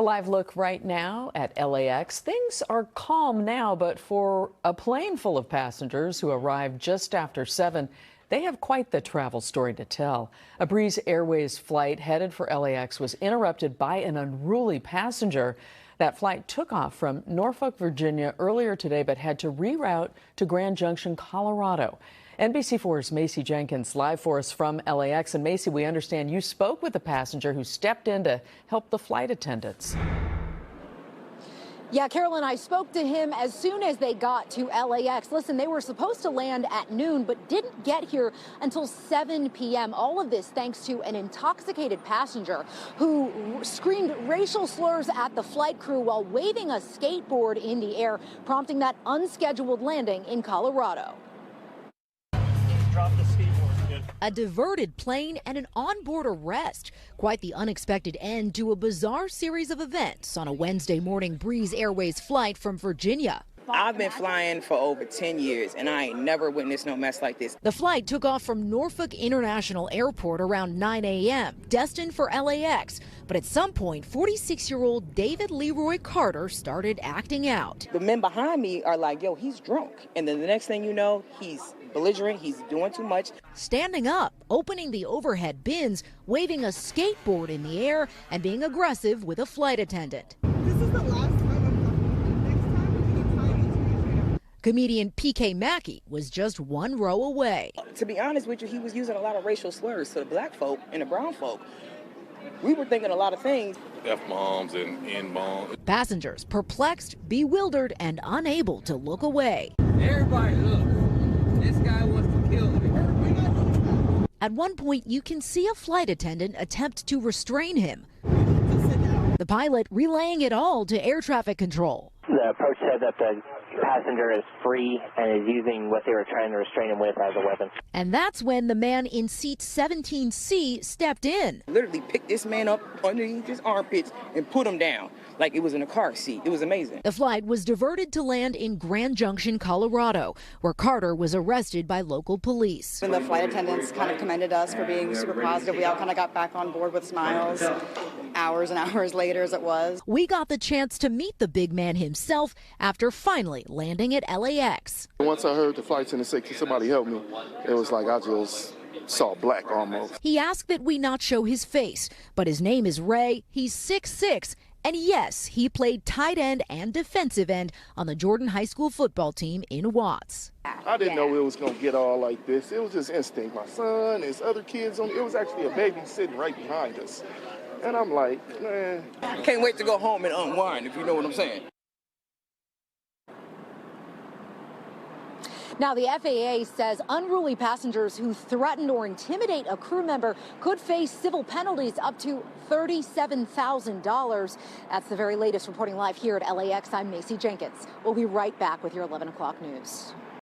A live look right now at LAX. Things are calm now, but for a plane full of passengers who arrived just after 7, they have quite the travel story to tell. A Breeze Airways flight headed for LAX was interrupted by an unruly passenger. That flight took off from Norfolk, Virginia earlier today, but had to reroute to Grand Junction, Colorado. NBC4's Macy Jenkins live for us from LAX. And Macy, we understand you spoke with the passenger who stepped in to help the flight attendants. Yeah, Carolyn, I spoke to him as soon as they got to LAX. Listen, they were supposed to land at noon, but didn't get here until 7 p.m. All of this thanks to an intoxicated passenger who screamed racial slurs at the flight crew while waving a skateboard in the air, prompting that unscheduled landing in Colorado. Drop the skateboard again. A diverted plane and an onboard arrest. Quite the unexpected end to a bizarre series of events on a Wednesday morning Breeze Airways flight from Virginia. I've been flying for over 10 years, and I ain't never witnessed no mess like this. The flight took off from Norfolk International Airport around 9 a.m., destined for LAX. But at some point, 46-year-old David Leroy Carter started acting out. The men behind me are like, yo, he's drunk. And then the next thing you know, he's belligerent, he's doing too much. Standing up, opening the overhead bins, waving a skateboard in the air, and being aggressive with a flight attendant. This is the last time I'm coming. Next time, we can time. Comedian PK Mackey was just one row away. To be honest with you, he was using a lot of racial slurs to the black folk and the brown folk. We were thinking a lot of things. F-bombs and N-bombs. Passengers perplexed, bewildered, and unable to look away. Everybody look. This guy wants to kill me. At one point, you can see a flight attendant attempt to restrain him. The pilot relaying it all to air traffic control. The approach said that the passenger is free and is using what they were trying to restrain him with as a weapon. And that's when the man in seat 17C stepped in. Literally picked this man up underneath his armpits and put him down like it was in a car seat. It was amazing. The flight was diverted to land in Grand Junction, Colorado, where Carter was arrested by local police. And the flight attendants kind of commended us for being super positive. We all kind of got back on board with smiles. Hours and hours later as it was. We got the chance to meet the big man himself after finally landing at LAX. Once I heard the flight attendant say, "Can somebody help me?" it was like I just saw black almost. He asked that we not show his face, but his name is Ray. He's 6'6", and yes, he played tight end and defensive end on the Jordan High School football team in Watts. I didn't know it was going to get all like this. It was just instinct. My son, his other kids, it was actually a baby sitting right behind us. And I'm like, man. Can't wait to go home and unwind, if you know what I'm saying. Now, the FAA says unruly passengers who threatened or intimidate a crew member could face civil penalties up to $37,000. That's the very latest. Reporting live here at LAX, I'm Macy Jenkins. We'll be right back with your 11 o'clock news.